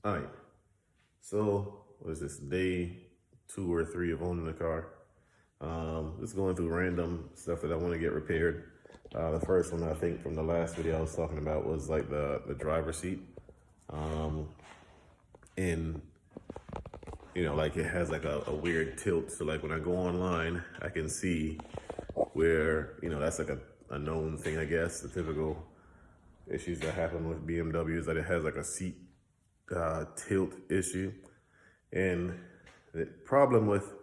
All right, so what is this, day 2 or 3 of owning the car? Just going through random stuff that I want to get repaired. The first one I think from the last video I was talking about was like the driver's seat. And you know, like it has like a weird tilt. So like when I go online, I can see where, you know, that's like a known thing, I guess. The typical issues that happen with BMW is that it has like a seat tilt issue. And the problem with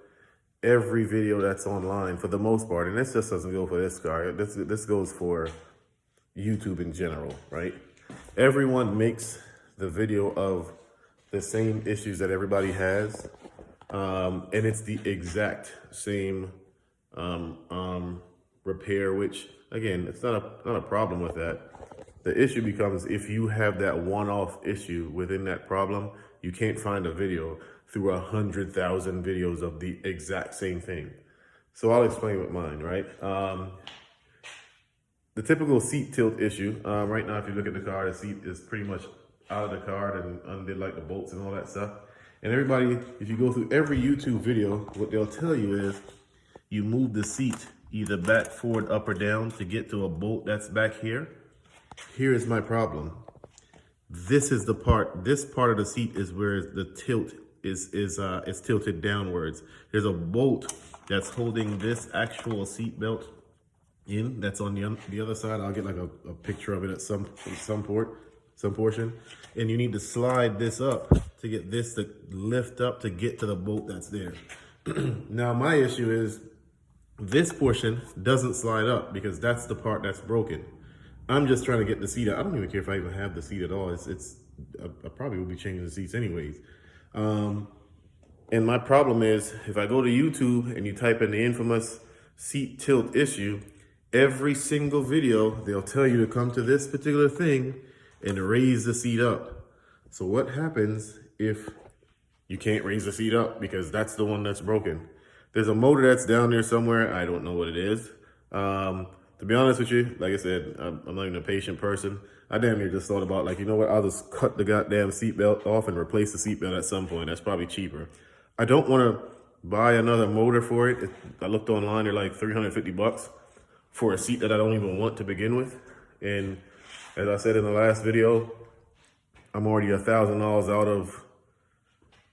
every video that's online for the most part, and this just doesn't go for this car, this goes for YouTube in general, right? Everyone makes the video of the same issues that everybody has, and it's the exact same repair, which again, it's not a problem with that. The issue becomes if you have that one-off issue within that problem, you can't find a video through 100,000 videos of the exact same thing. So I'll explain with mine, right? The typical seat tilt issue, right now, if you look at the car, the seat is pretty much out of the car and undid like the bolts and all that stuff. And everybody, if you go through every YouTube video, what they'll tell you is you move the seat either back, forward, up, or down to get to a bolt that's back here. Here is my problem. This is the part, this part of the seat is where the tilt is tilted downwards. There's a bolt that's holding this actual seat belt in, that's on the other side. I'll get like a picture of it at some portion. And you need to slide this up to get this to lift up to get to the bolt that's there. Now my issue is this portion doesn't slide up because that's the part that's broken. I'm just trying to get the seat out. I don't even care if I even have the seat at all. I probably will be changing the seats anyways. And my problem is if I go to YouTube and you type in the infamous seat tilt issue, every single video, they'll tell you to come to this particular thing and raise the seat up. So what happens if you can't raise the seat up because that's the one that's broken? There's a motor that's down there somewhere. I don't know what it is. To be honest with you, like I said, I'm not even a patient person. I damn near just thought about like, you know what, I'll just cut the goddamn seatbelt off and replace the seatbelt at some point. That's probably cheaper. I don't want to buy another motor for it. I looked online, they're like 350 bucks for a seat that I don't even want to begin with. And as I said in the last video, I'm already $1,000 out of,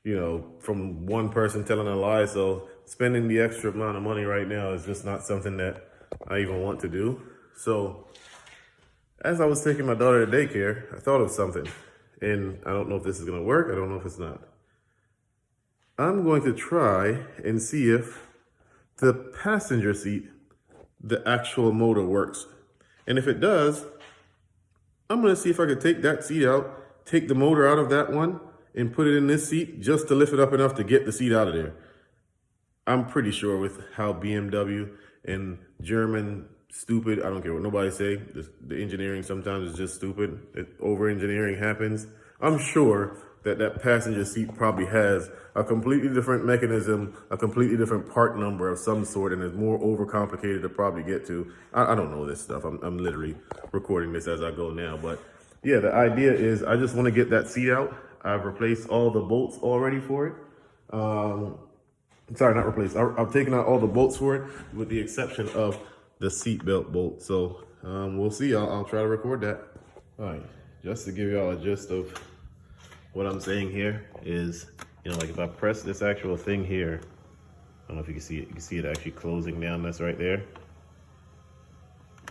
you know, from one person telling a lie. So spending the extra amount of money right now is just not something that I even want to do. So as I was taking my daughter to daycare, I thought of something. And I don't know if this is going to work. I don't know if it's not. I'm going to try and see if the passenger seat, the actual motor works. And if it does, I'm going to see if I could take that seat out, take the motor out of that one, and put it in this seat just to lift it up enough to get the seat out of there. I'm pretty sure with how BMW and German stupid, I don't care what nobody say, the engineering sometimes is just stupid. Over-engineering happens. I'm sure that passenger seat probably has a completely different mechanism, a completely different part number of some sort, and is more overcomplicated to probably get to. I don't know this stuff. I'm literally recording this as I go now. But yeah, the idea is I just want to get that seat out. I've replaced all the bolts already for it. Sorry, not replaced. I've taken out all the bolts for it with the exception of the seatbelt bolt. So we'll see. I'll try to record that. All right, just to give y'all a gist of what I'm saying here is, you know, like if I press this actual thing here, I don't know if you can see it. You can see it actually closing down. That's right there.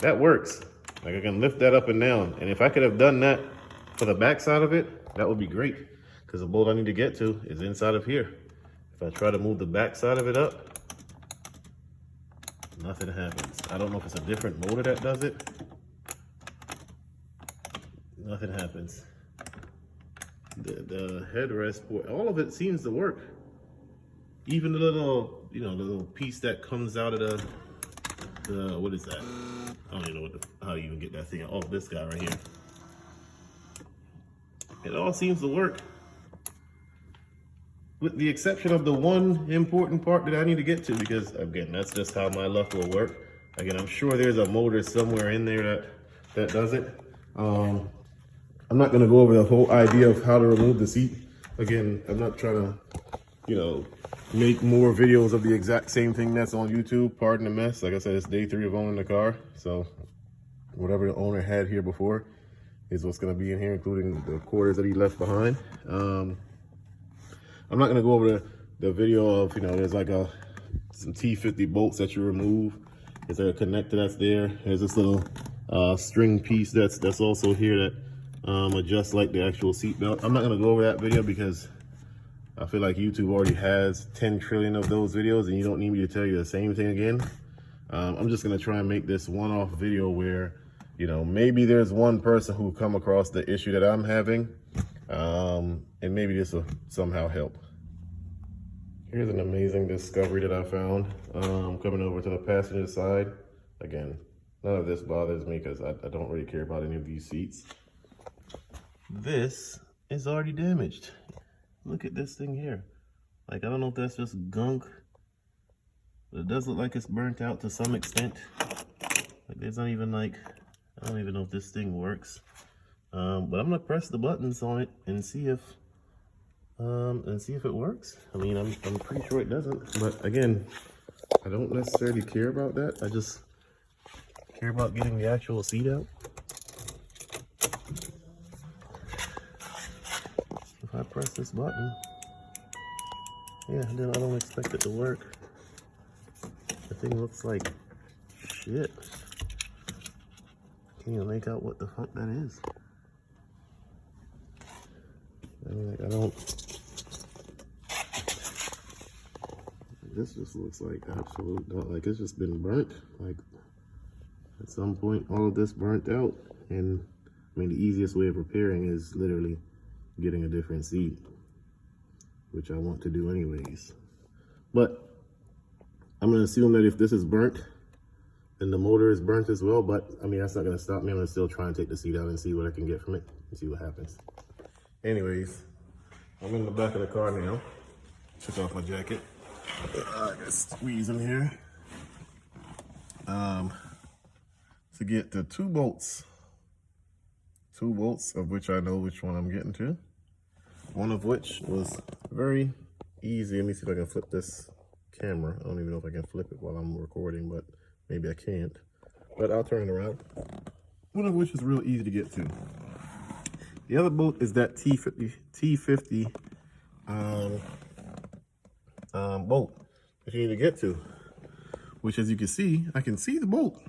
That works. Like I can lift that up and down. And if I could have done that for the back side of it, that would be great. Because the bolt I need to get to is inside of here. If I try to move the back side of it up, nothing happens. I don't know if it's a different motor that does it. Nothing happens. The headrest, all of it seems to work. Even the little, you know, the little piece that comes out of the what is that? I don't even know how you even get that thing out. Oh, this guy right here. It all seems to work. With the exception of the one important part that I need to get to, because again, that's just how my luck will work. Again, I'm sure there's a motor somewhere in there that does it. I'm not gonna go over the whole idea of how to remove the seat Again, I'm not trying to, you know, make more videos of the exact same thing that's on YouTube. Pardon the mess. Like I said, it's day 3 of owning the car. So whatever the owner had here before is what's going to be in here, including the quarters that he left behind. I'm not going to go over the video of, you know, there's like some T50 bolts that you remove. Is there a connector that's there? There's this little string piece that's also here that adjusts like the actual seat belt. I'm not going to go over that video because I feel like YouTube already has 10 trillion of those videos and you don't need me to tell you the same thing again. I'm just gonna try and make this one-off video where, you know, maybe there's one person who come across the issue that I'm having, and maybe this will somehow help. Here's an amazing discovery that I found coming over to the passenger side. Again, none of this bothers me because I don't really care about any of these seats. This is already damaged. Look at this thing here. Like, I don't know if that's just gunk, but it does look like it's burnt out to some extent. Like, there's not even like, I don't even know if this thing works. But I'm gonna press the buttons on it and see if it works. I mean, I'm pretty sure it doesn't, but again, I don't necessarily care about that. I just care about getting the actual seat out. If I press this button, yeah, then I don't expect it to work. The thing looks like shit. Can't even make out what the fuck that is. I mean, like, I don't. This just looks like absolute, like it's just been burnt. Like at some point, all of this burnt out. And I mean, the easiest way of repairing is literally getting a different seat, which I want to do anyways. But I'm gonna assume that if this is burnt, then the motor is burnt as well. But I mean, that's not gonna stop me. I'm gonna still try and take the seat out and see what I can get from it and see what happens. Anyways, I'm in the back of the car now. Took off my jacket. I gotta squeeze in here. To get the two bolts of which I know which one I'm getting to. One of which was very easy. Let me see if I can flip this camera. I don't even know if I can flip it while I'm recording, but maybe I can't. But I'll turn it around. One of which is real easy to get to. The other bolt is that T50 bolt that you need to get to, which, as you can see, I can see the bolt.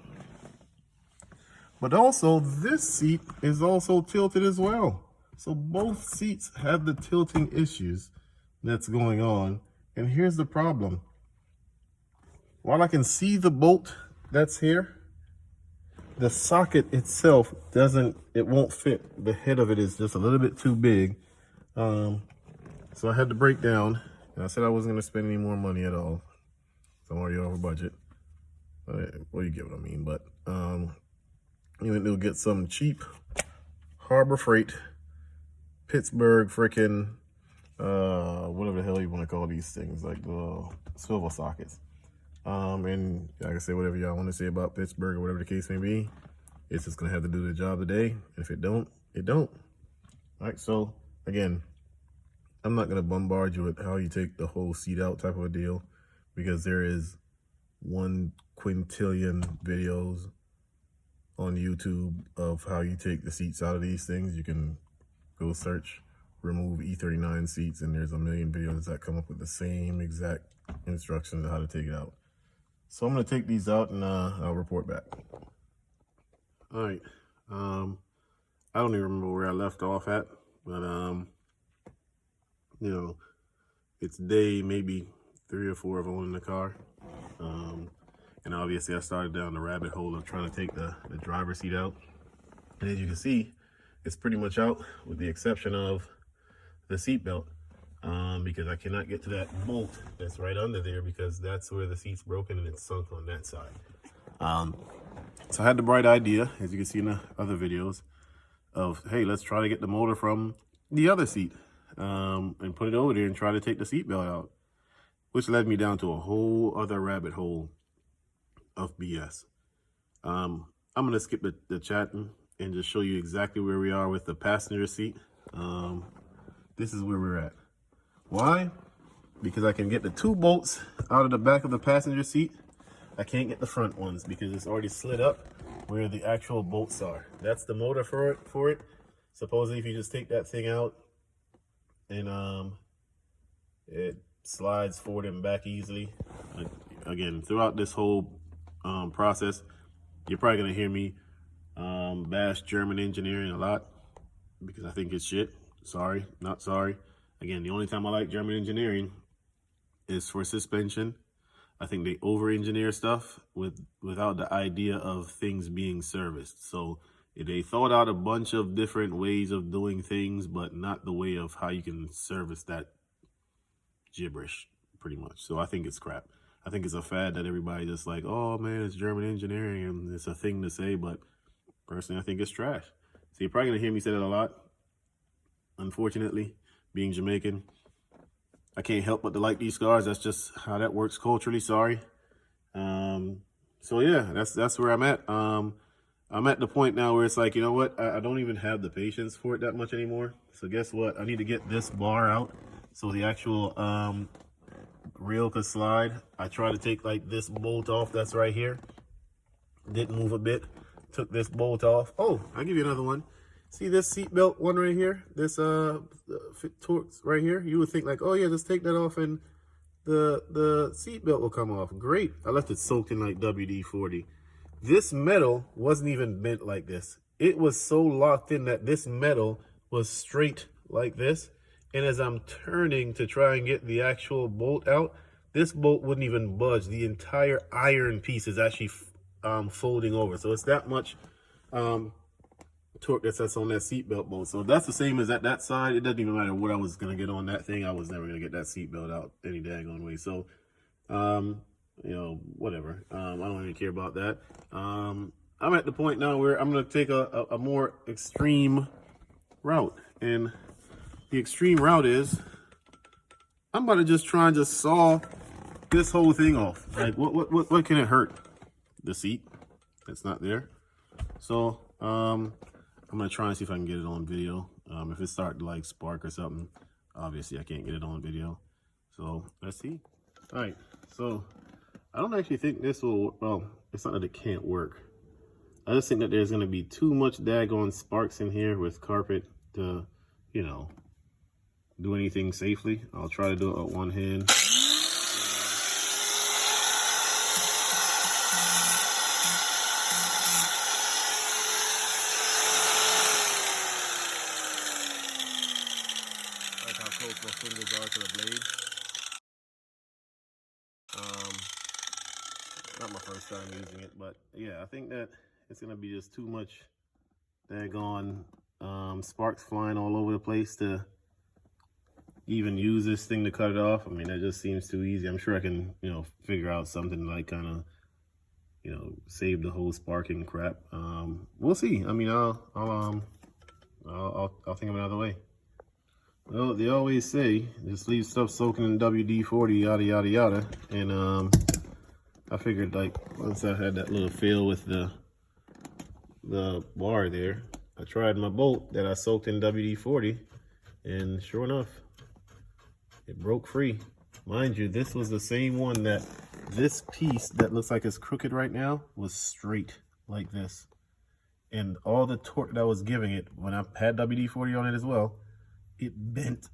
But also, this seat is also tilted as well. So both seats have the tilting issues that's going on. And here's the problem. While I can see the bolt that's here, the socket itself won't fit. The head of it is just a little bit too big. So I had to break down. And I said I wasn't going to spend any more money at all. So I'm already over budget. Well, you get what I mean. But you know, they'll get some cheap Harbor Freight, Pittsburgh frickin', whatever the hell you want to call these things, like the swivel sockets. And like I say, whatever y'all want to say about Pittsburgh or whatever the case may be, it's just going to have to do the job today. If it don't, it don't. All right, so again, I'm not going to bombard you with how you take the whole seat out type of a deal, because there is 1 quintillion videos on YouTube of how you take the seats out of these things. You can go search remove E39 seats, and there's a million videos that come up with the same exact instructions on how to take it out. So I'm going to take these out and I'll report back. All right. I don't even remember where I left off at, but you know, it's day maybe 3 or 4 of owning the car. And obviously I started down the rabbit hole of trying to take the driver's seat out. And as you can see, it's pretty much out with the exception of the seat belt, because I cannot get to that bolt that's right under there, because that's where the seat's broken and it's sunk on that side. So I had the bright idea, as you can see in the other videos, of, hey, let's try to get the motor from the other seat and put it over there and try to take the seat belt out, which led me down to a whole other rabbit hole of BS. I'm going to skip the chatting and just show you exactly where we are with the passenger seat. This is where we're at. Why? Because I can get the 2 bolts out of the back of the passenger seat. I can't get the front ones because it's already slid up where the actual bolts are. That's the motor for it. Supposedly if you just take that thing out and it slides forward and back easily. Again, throughout this whole process, you're probably gonna hear me bash German engineering a lot because I think it's shit. Sorry, not sorry. Again, the only time I like German engineering is for suspension. I think they over-engineer stuff without the idea of things being serviced. So they thought out a bunch of different ways of doing things, but not the way of how you can service that gibberish, pretty much. So I think it's crap. I think it's a fad that everybody just like, oh man, it's German engineering and it's a thing to say, but personally, I think it's trash. So you're probably gonna hear me say that a lot. Unfortunately, being Jamaican, I can't help but to like these cars. That's just how that works culturally. Sorry. So yeah, that's where I'm at. I'm at the point now where it's like, you know what? I don't even have the patience for it that much anymore. So guess what? I need to get this bar out so the actual reel could slide. I try to take like this bolt off that's right here. Didn't move a bit. Took this bolt off. Oh, I'll give you another one. See this seatbelt one right here? This Torx right here? You would think like, oh yeah, just take that off and the seatbelt will come off. Great. I left it soaked in like WD-40. This metal wasn't even bent like this. It was so locked in that this metal was straight like this. And as I'm turning to try and get the actual bolt out, this bolt wouldn't even budge. The entire iron piece is actually folding over. So it's that much torque that's on that seatbelt bolt. So that's the same as at that side. It doesn't even matter what I was gonna get on that thing. I was never gonna get that seatbelt out any daggone way. So you know, whatever. I don't even care about that. I'm at the point now where I'm gonna take a more extreme route. And the extreme route is I'm about to just try and just saw this whole thing off. Like what can it hurt? The seat that's not there. So I'm gonna try and see if I can get it on video. If it starts to like spark or something, obviously I can't get it on video. So let's see. All right, so I don't actually think this will, well, it's not that it can't work. I just think that there's gonna be too much daggone sparks in here with carpet to, you know, do anything safely. I'll try to do it with one hand. Like how close my fingers are to the blade. Not my first time using it, but yeah, I think that it's gonna be just too much daggone sparks flying all over the place to even use this thing to cut it off. I mean, that just seems too easy. I'm sure I can, you know, figure out something like kind of, you know, save the whole sparking crap. We'll see. I mean, I'll think of another way. Well, they always say just leave stuff soaking in WD-40, yada yada yada, and I figured like once I had that little fail with the bar there, I tried my bolt that I soaked in WD-40, and sure enough, it broke free. Mind you, this was the same one that this piece that looks like it's crooked right now was straight like this. And all the torque that I was giving it, when I had WD-40 on it as well, it bent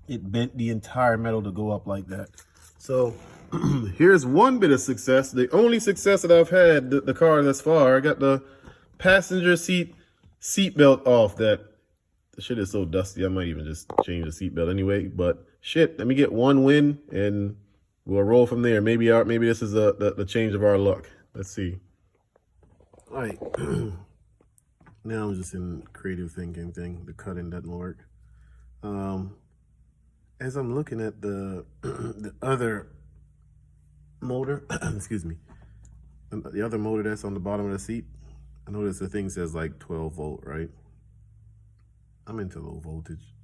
it bent the entire metal to go up like that. So here's one bit of success. The only success that I've had the car thus far. I got the passenger seatbelt off. That the shit is so dusty, I might even just change the seatbelt anyway. But shit, let me get one win and we'll roll from there. Maybe this is the change of our luck. Let's see. All right. Now I'm just in creative thinking thing. The cutting doesn't work. As I'm looking at the the other motor, excuse me, the other motor that's on the bottom of the seat, I notice the thing says like 12 volt, right? I'm into low voltage.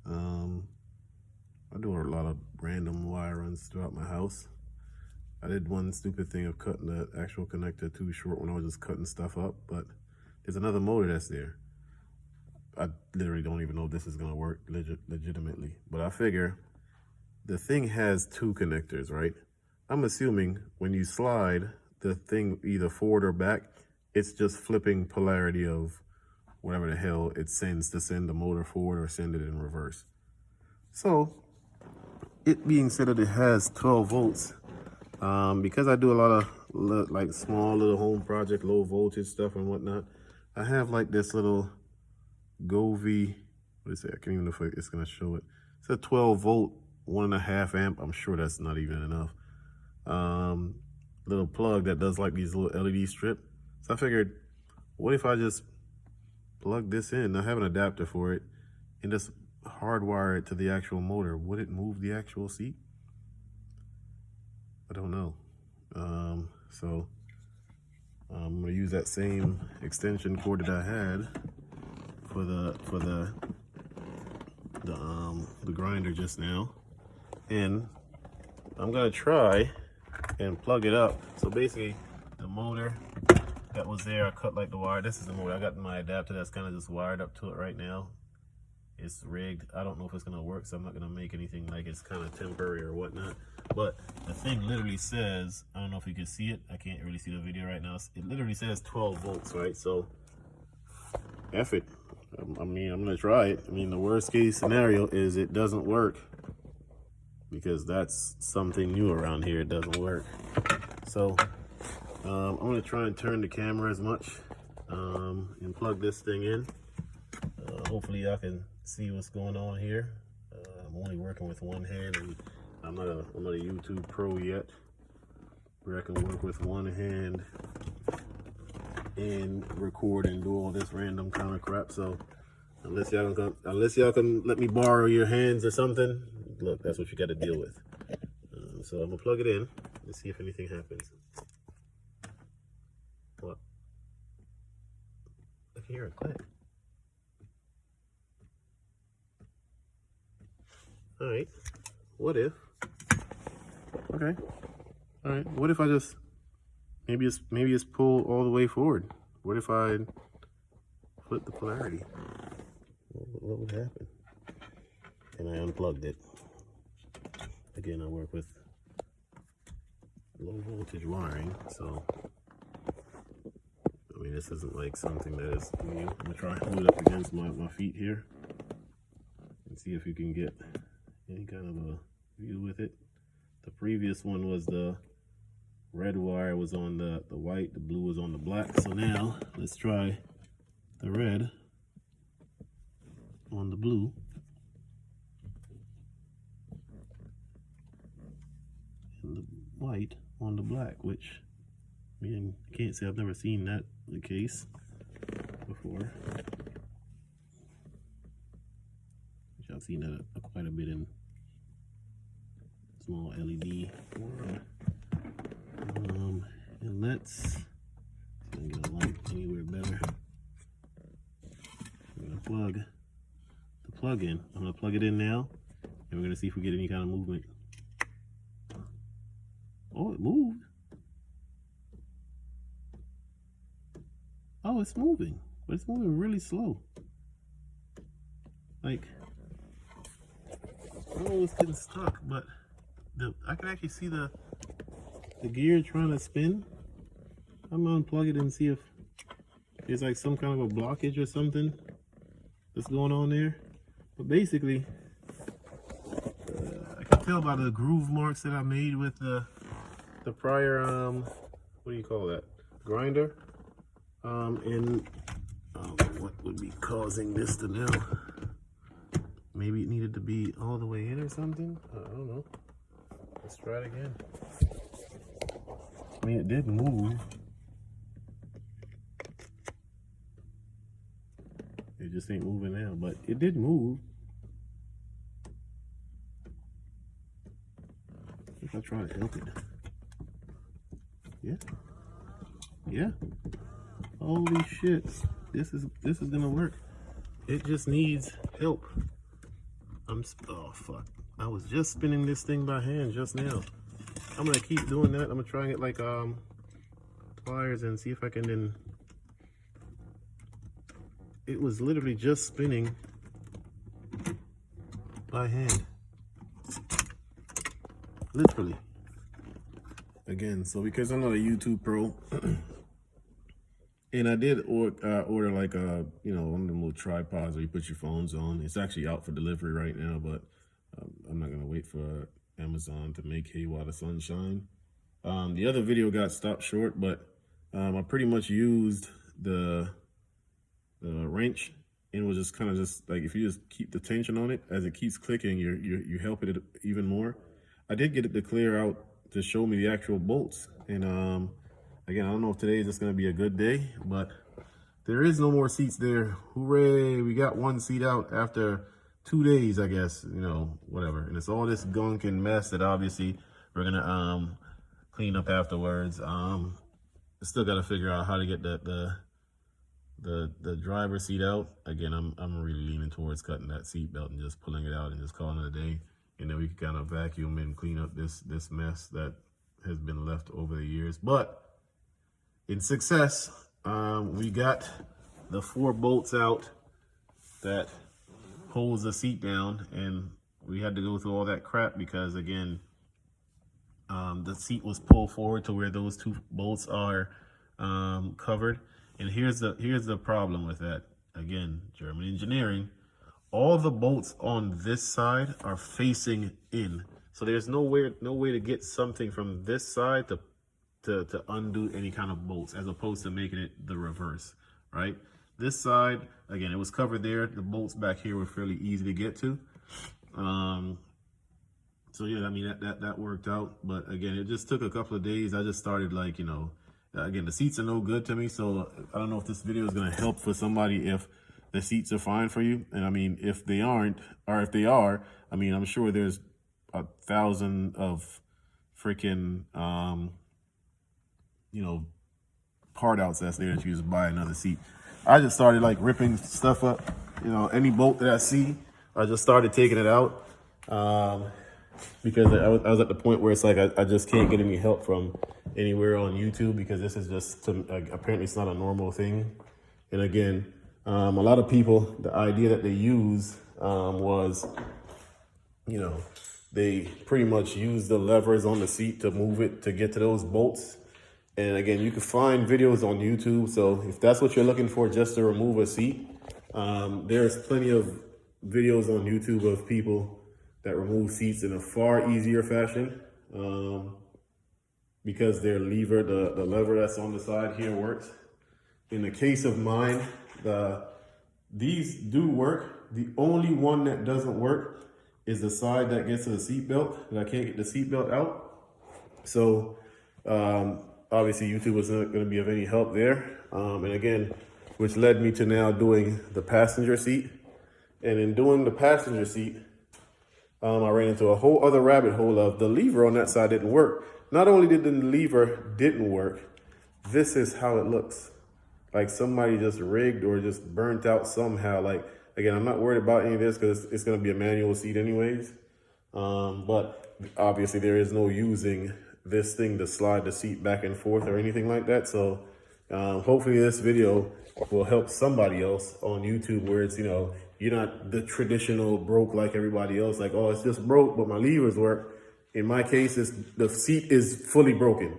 I do a lot of random wire runs throughout my house. I did one stupid thing of cutting the actual connector too short when I was just cutting stuff up, but there's another motor that's there. I literally don't even know if this is gonna work legitimately. But I figure the thing has 2 connectors, right? I'm assuming when you slide the thing either forward or back, it's just flipping polarity of whatever the hell it sends to send the motor forward or send it in reverse. So it being said that it has 12 volts, because I do a lot of like small little home project, low voltage stuff and whatnot, I have like this little Govee, what is it? I can't even know if it's gonna show it. It's a 12 volt, 1.5 amp. I'm sure that's not even enough. Little plug that does like these little LED strip. So I figured, what if I just plug this in? I have an adapter for it and just hardwire it to the actual motor. Would it move the actual seat? I don't know. So I'm gonna use that same extension cord that I had for the grinder just now, and I'm gonna try and plug it up. So basically, the motor that was there, I cut like the wire. This is the motor. I got my adapter that's kind of just wired up to it right now. It's rigged. I don't know if it's gonna work, so I'm not gonna make anything like it's kind of temporary or whatnot. But the thing literally says, I don't know if you can see it. I can't really see the video right now. It literally says 12 volts, right? So, F it. I mean, I'm gonna try it. I mean, the worst case scenario is it doesn't work, because that's something new around here. It doesn't work. So, I'm gonna try and turn the camera as much and plug this thing in. Hopefully y'all can see what's going on here. I'm only working with one hand, and I'm not a YouTube pro yet, where I can work with one hand and record and do all this random kind of crap. So unless y'all can let me borrow your hands or something, look, that's what you got to deal with. So I'm gonna plug it in and see if anything happens. What? I can hear it click. All right. What if? Okay. All right. What if I just maybe it's pull all the way forward? What if I flip the polarity? What would happen? And I unplugged it. Again, I work with low voltage wiring, so I mean, this isn't like something that is new. I'm gonna try and hold it up against my feet here and see if you can get any kind of a view with it. The previous one was the red wire was on the white, the blue was on the black. So now let's try the red on the blue. And the white on the black, which, man, I can't say I've never seen that the case before. Which I've seen that quite a bit in small LED world. And let's see if I can get a light anywhere better. I'm gonna plug the plug in. I'm gonna plug it in now, and we're gonna see if we get any kind of movement. Oh, it moved. Oh, it's moving, but it's moving really slow. Like, I don't know what's getting stuck, but I can actually see the gear trying to spin. I'm gonna unplug it and see if there's like some kind of a blockage or something that's going on there. But basically, I can tell by the groove marks that I made with the prior what do you call that, grinder, and what would be causing this to now? Maybe it needed to be all the way in or something. I don't know. Let's try it again. I mean, it did move. It just ain't moving now, but it did move. If I try to help it. Yeah. Yeah. Holy shit. This is gonna work. It just needs help. Oh fuck. I was just spinning this thing by hand just now. I'm gonna keep doing that. I'm gonna try and get like pliers and see if I can then it was literally just spinning by hand. Literally. Again, so because I'm not a YouTube pro, and I did order like one of them little tripods where you put your phones on. It's actually out for delivery right now, but I'm not gonna wait for Amazon to make hay while the sun shines. The other video got stopped short, but I pretty much used the wrench, and it was just kind of just like, if you just keep the tension on it as it keeps clicking, you helping it even more. I did get it to clear out to show me the actual bolts, and again, I don't know if today is just going to be a good day, but there is no more seats there. Hooray, we got one seat out after 2 days, I guess, whatever. And it's all this gunk and mess that obviously we're going to clean up afterwards. Still got to figure out how to get the driver's seat out. Again, I'm really leaning towards cutting that seat belt and just pulling it out and just calling it a day. And then we can kind of vacuum and clean up this mess that has been left over the years. But in success, we got the 4 bolts out that holds the seat down, and we had to go through all that crap because, again, the seat was pulled forward to where those 2 bolts are covered. And here's the problem with that. Again, German engineering. All the bolts on this side are facing in, so there's no way to get something from this side to undo any kind of bolts, as opposed to making it the reverse, right? This side, again, it was covered there. The bolts back here were fairly easy to get to. So yeah, I mean, that worked out. But again, it just took a couple of days. I just started like, again, the seats are no good to me. So I don't know if this video is going to help for somebody if the seats are fine for you. And I mean, if they aren't, or if they are, I mean, I'm sure there's 1,000 of freaking, part outs that's there that you just buy another seat. I just started like ripping stuff up, any bolt that I see, I just started taking it out, because I was at the point where it's like I just can't get any help from anywhere on YouTube, because this is just apparently it's not a normal thing. And again, a lot of people, the idea that they use was, they pretty much use the levers on the seat to move it to get to those bolts. And again, you can find videos on YouTube. So if that's what you're looking for, just to remove a seat, there's plenty of videos on YouTube of people that remove seats in a far easier fashion, because their lever, the lever that's on the side here, works. In the case of mine, these do work. The only one that doesn't work is the side that gets to the seat belt, and I can't get the seat belt out. So obviously YouTube was not going to be of any help there. And again, which led me to now doing the passenger seat. And in doing the passenger seat, I ran into a whole other rabbit hole of the lever on that side didn't work. Not only did the lever didn't work, this is how it looks. Like somebody just rigged or just burnt out somehow. Like, again, I'm not worried about any of this because it's going to be a manual seat anyways. But obviously there is no using this thing to slide the seat back and forth or anything like that. So hopefully this video will help somebody else on YouTube, where it's, you're not the traditional broke like everybody else. Like, oh, it's just broke, but my levers work. In my case, the seat is fully broken.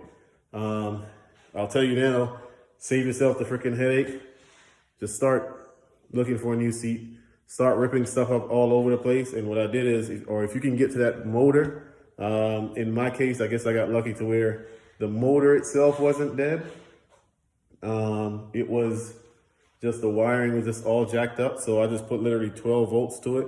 I'll tell you now, save yourself the freaking headache. Just start looking for a new seat. Start ripping stuff up all over the place. And what I did is, or if you can get to that motor, in my case, I guess I got lucky to where the motor itself wasn't dead. It was just the wiring was just all jacked up. So I just put literally 12 volts to it.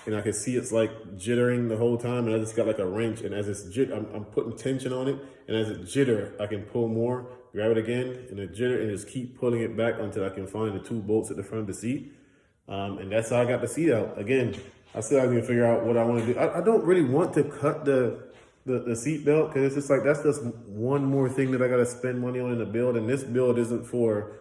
And I can see it's like jittering the whole time. And I just got like a wrench. And as it's I'm putting tension on it. And as it jitter, I can pull more, grab it again, and it jitter, and just keep pulling it back until I can find the 2 bolts at the front of the seat. And that's how I got the seat out. Again, I still haven't even figured out what I want to do. I don't really want to cut the seat belt, because it's just like, that's just one more thing that I got to spend money on in the build. And this build isn't for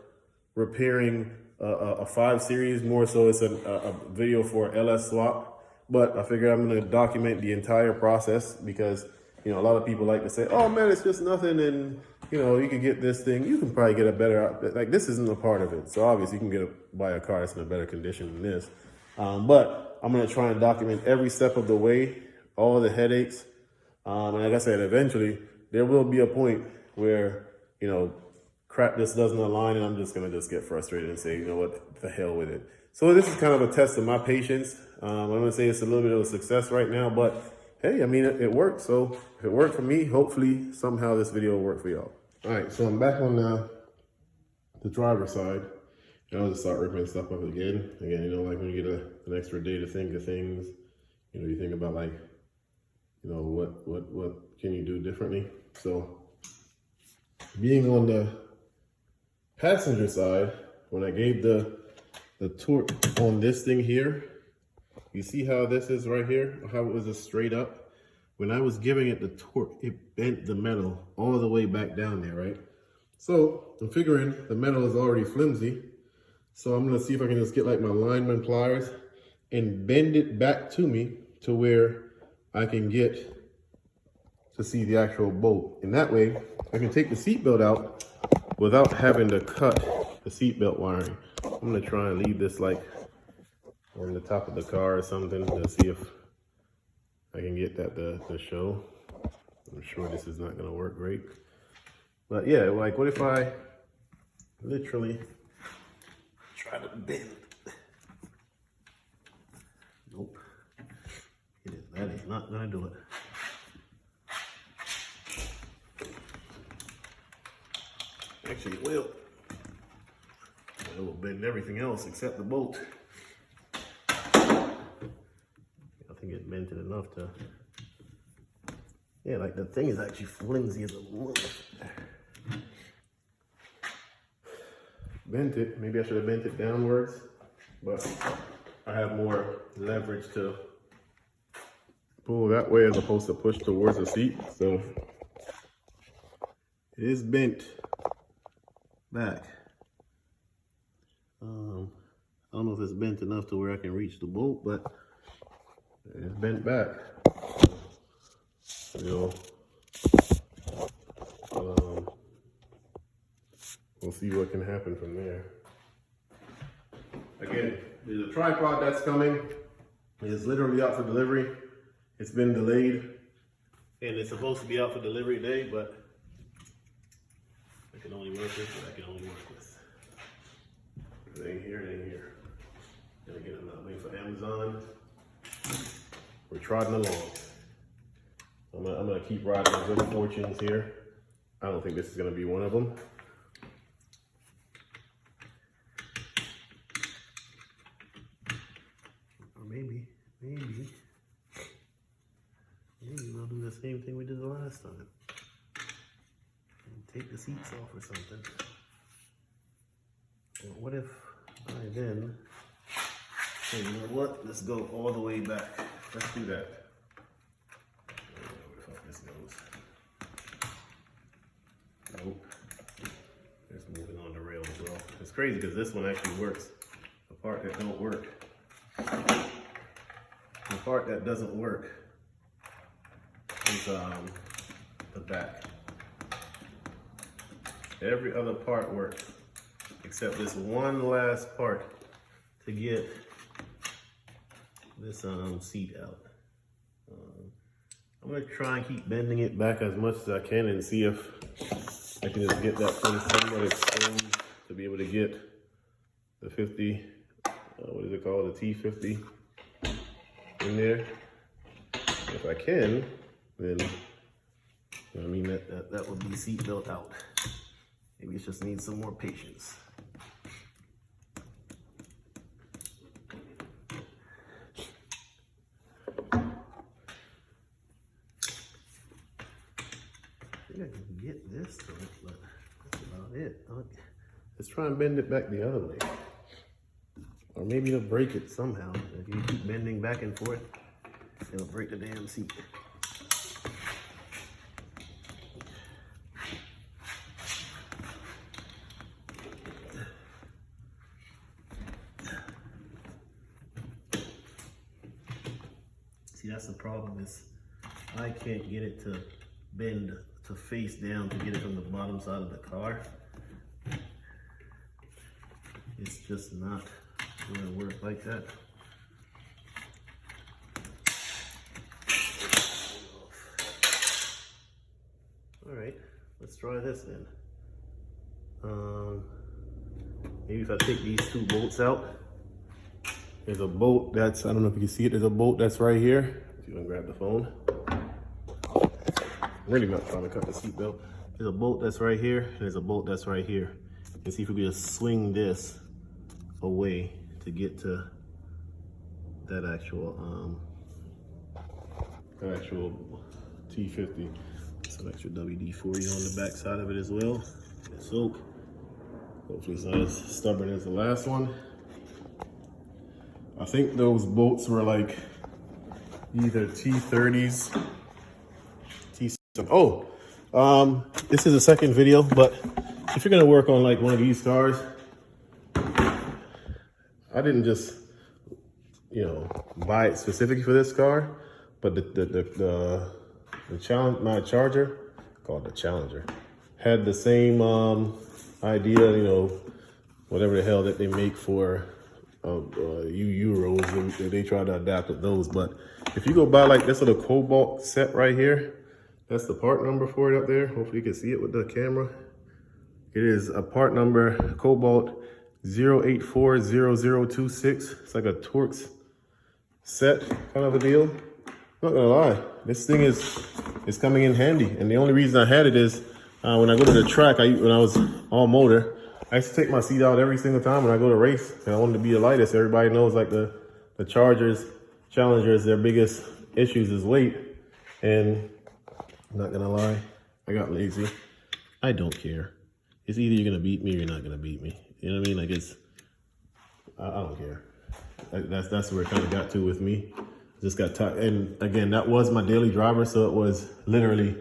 repairing a 5 Series, more so it's a video for LS swap. But I figured I'm going to document the entire process, because You know, a lot of people like to say, oh man, it's just nothing, and you know, you can get this thing. You can probably get a better, like this isn't a part of it. So obviously you can buy a car that's in a better condition than this. But I'm gonna try and document every step of the way, all the headaches. And like I said, eventually there will be a point where, you know, crap just doesn't align and I'm just gonna get frustrated and say, you know what, the hell with it. So this is kind of a test of my patience. I'm gonna say it's a little bit of a success right now, but hey, I mean, it worked. So if it worked for me, hopefully somehow this video will work for y'all. All right, so I'm back on the driver's side. And I'll just start ripping stuff up again. Again, you know, like when you get an extra day to think of things, you know, you think about like, you know, what can you do differently? So being on the passenger side, when I gave the torque on this thing here, you see how this is right here, how it was just straight up? When I was giving it the torque, it bent the metal all the way back down there, right? So I'm figuring the metal is already flimsy. So I'm gonna see if I can just get like my lineman pliers and bend it back to me to where I can get to see the actual bolt. And that way I can take the seatbelt out without having to cut the seatbelt wiring. I'm gonna try and leave this like on the top of the car or something to see if I can get that to show. I'm sure this is not gonna work great. But yeah, like what if I literally try to bend? Nope. That is not gonna do it. Actually, it will. It will bend everything else except the bolt. I think it bent it enough to. Yeah, like the thing is actually flimsy as a wood. Bent it. Maybe I should have bent it downwards, but I have more leverage to pull that way as opposed to push towards the seat. So it is bent back. I don't know if it's bent enough to where I can reach the bolt, but it's bent back. You know, we'll see what can happen from there. Again, there's a tripod that's coming. It's literally out for delivery. It's been delayed, and it's supposed to be out for delivery today, but I can only work with what I can only work with. It ain't here, it ain't here. And again, I'm not waiting for Amazon. We're trotting along. I'm gonna keep riding the good fortunes here. I don't think this is gonna be one of them. Or maybe we'll do the same thing we did the last time. And take the seats off or something. Well, what if I then say, you know what? Let's go all the way back. Let's do that. Where the fuck this goes? Nope. It's moving on the rail as well. It's crazy because this one actually works. The part that don't work. The part that doesn't work is the back. Every other part works except this one last part to get this seat out. I'm gonna try and keep bending it back as much as I can and see if I can just get that thing somewhat exposed to be able to get the 50, what is it called, the T50 in there. If I can, then I mean that would be seat built out. Maybe it just needs some more patience. I think I can get this to it, but that's about it. Let's try and bend it back the other way. Or maybe it'll break it somehow. If you keep bending back and forth, it'll break the damn seat. See, that's the problem is I can't get it to bend to face down to get it from the bottom side of the car. It's just not going to work like that. All right, let's try this then. Maybe if I take these two bolts out. There's a bolt that's, I don't know if you can see it, there's a bolt that's right here. If you want to grab the phone. I'm really not trying to cut the seatbelt. There's a bolt that's right here, and there's a bolt that's right here. And see if we can just swing this away to get to that actual T50. Some extra WD-40 on the back side of it as well. Soak. Hopefully it's not as stubborn as the last one. I think those bolts were like either T30s. This is the second video, but if you're gonna work on like one of these cars, I didn't just, buy it specifically for this car, but the challenge, my Charger, called the Challenger, had the same idea, whatever the hell that they make for Euros, and they try to adapt with those. But if you go buy like this little Cobalt set right here, that's the part number for it up there. Hopefully you can see it with the camera. It is a part number Cobalt 0840026. It's like a Torx set kind of a deal. Not gonna lie, this thing is coming in handy. And the only reason I had it is when I go to the track, when I was all motor, I used to take my seat out every single time when I go to race. And I wanted to be the lightest. Everybody knows like the Challengers, their biggest issues is weight. And I'm not gonna lie, I got lazy. I don't care. It's either you're gonna beat me or you're not gonna beat me. You know what I mean? Like I don't care. That's where it kind of got to with me. Just got tired. And again, that was my daily driver. So it was literally,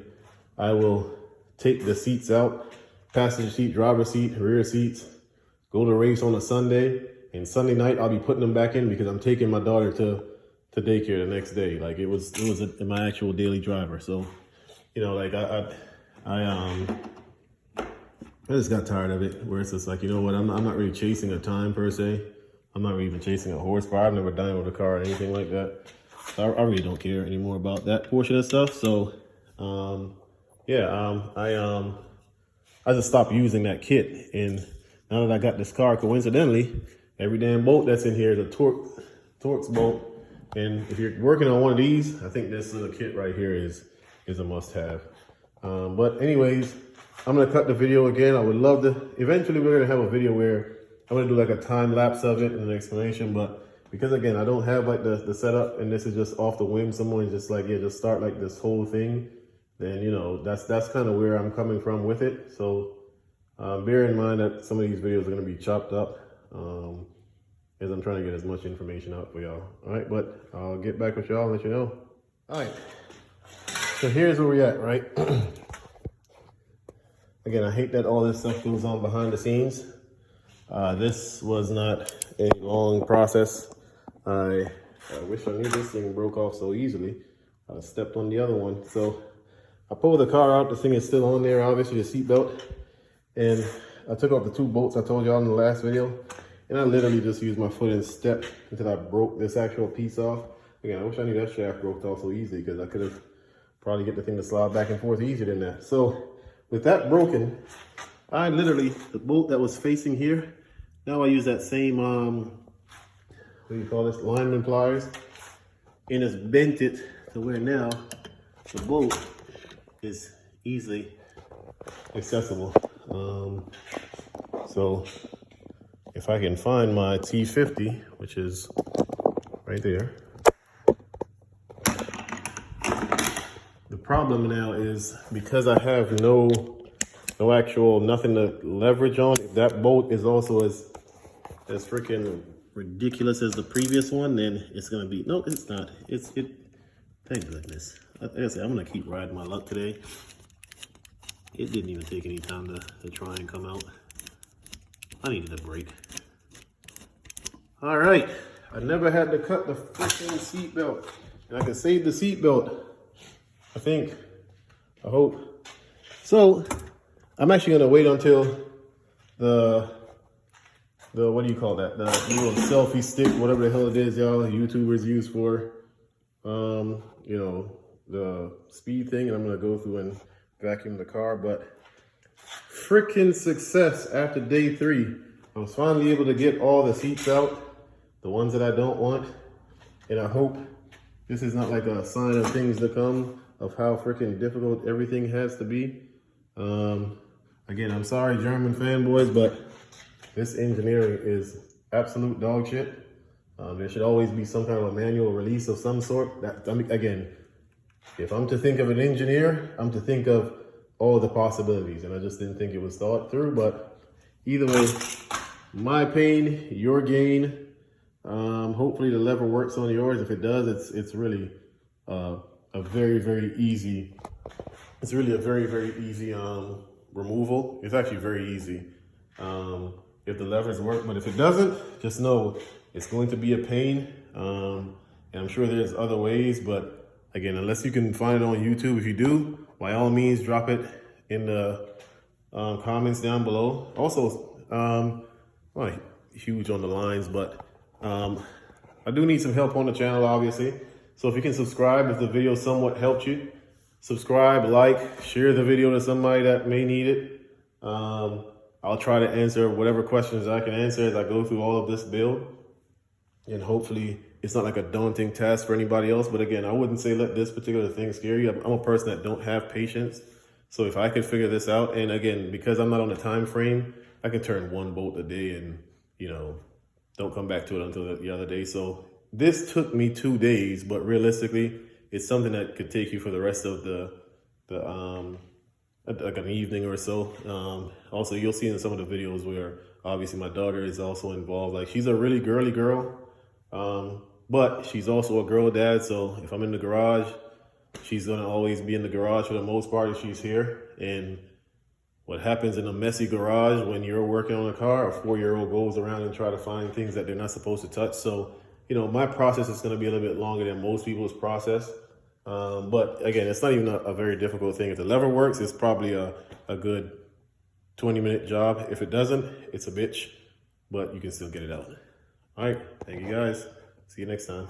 I will take the seats out, passenger seat, driver seat, rear seats, go to race on a Sunday, and Sunday night I'll be putting them back in because I'm taking my daughter to daycare the next day. Like it was my actual daily driver. So, like I just got tired of it, where it's just like, you know what, I'm not really chasing a time per se. I'm not really even chasing a horsepower. I've never dynoed a car or anything like that. So I really don't care anymore about that portion of stuff. So, I just stopped using that kit. And now that I got this car, coincidentally, every damn bolt that's in here is a Torx bolt. And if you're working on one of these, I think this little kit right here is a must-have. But anyways, I'm gonna cut the video again. I would love to, eventually we're gonna have a video where I'm gonna do like a time lapse of it and an explanation, but because again, I don't have like the setup and this is just off the whim, someone just like, yeah, just start like this whole thing, then, that's kind of where I'm coming from with it. So bear in mind that some of these videos are gonna be chopped up as I'm trying to get as much information out for y'all. All right, but I'll get back with y'all and let you know. All right, so here's where we're at, right? Again, I hate that all this stuff goes on behind the scenes. This was not a long process. I wish I knew this thing broke off so easily. I stepped on the other one. So I pulled the car out. This thing is still on there, obviously the seatbelt. And I took off the two bolts I told y'all in the last video. And I literally just used my foot and stepped until I broke this actual piece off. Again, I wish I knew that shaft broke off so easily because I could have probably get the thing to slide back and forth easier than that. So with that broken, I literally, the bolt that was facing here, now I use that same, what do you call this, lineman pliers, and it's bent it to where now the bolt is easily accessible. So if I can find my T50, which is right there. The problem now is because I have no actual, nothing to leverage on, if that bolt is also as freaking ridiculous as the previous one, then it's gonna be, no, it's not. Thank goodness. Like I said, I'm gonna keep riding my luck today. It didn't even take any time to try and come out. I needed a break. All right, I never had to cut the freaking seatbelt. And I can save the seatbelt I hope. So I'm actually gonna wait until the what do you call that? The little selfie stick, whatever the hell it is, y'all YouTubers use for, you know, the speed thing. And I'm gonna go through and vacuum the car. But freaking success after day 3. I was finally able to get all the seats out, the ones that I don't want. And I hope this is not like a sign of things to come, of how freaking difficult everything has to be. Again, I'm sorry, German fanboys, but this engineering is absolute dog shit. There should always be some kind of a manual release of some sort. That, I mean, again, if I'm to think of an engineer, I'm to think of all the possibilities, and I just didn't think it was thought through. But either way, my pain, your gain. Hopefully the lever works on yours. If it does, it's really a very, very easy. It's really a very, very easy removal. It's actually very easy if the levers work. But if it doesn't, just know it's going to be a pain. And I'm sure there's other ways. But again, unless you can find it on YouTube, if you do, by all means, drop it in the comments down below. Also, not huge on the lines, but I do need some help on the channel, obviously. So if you can subscribe, if the video somewhat helped you, subscribe, like, share the video to somebody that may need it. I'll try to answer whatever questions I can answer as I go through all of this build. And hopefully it's not like a daunting task for anybody else. But again, I wouldn't say let this particular thing scare you. I'm a person that don't have patience. So if I could figure this out, and again, because I'm not on a time frame, I can turn one bolt a day and, you know, don't come back to it until the other day. So this took me 2 days, but realistically, it's something that could take you for the rest of like an evening or so. Also, you'll see in some of the videos where obviously my daughter is also involved. Like, she's a really girly girl, but she's also a girl dad. So if I'm in the garage, she's gonna always be in the garage for the most part if she's here. And what happens in a messy garage when you're working on a car, a 4-year-old goes around and try to find things that they're not supposed to touch. So, you know, my process is going to be a little bit longer than most people's process. But again, it's not even a very difficult thing. If the lever works, it's probably a good 20-minute job. If it doesn't, it's a bitch, but you can still get it out. All right. Thank you guys. See you next time.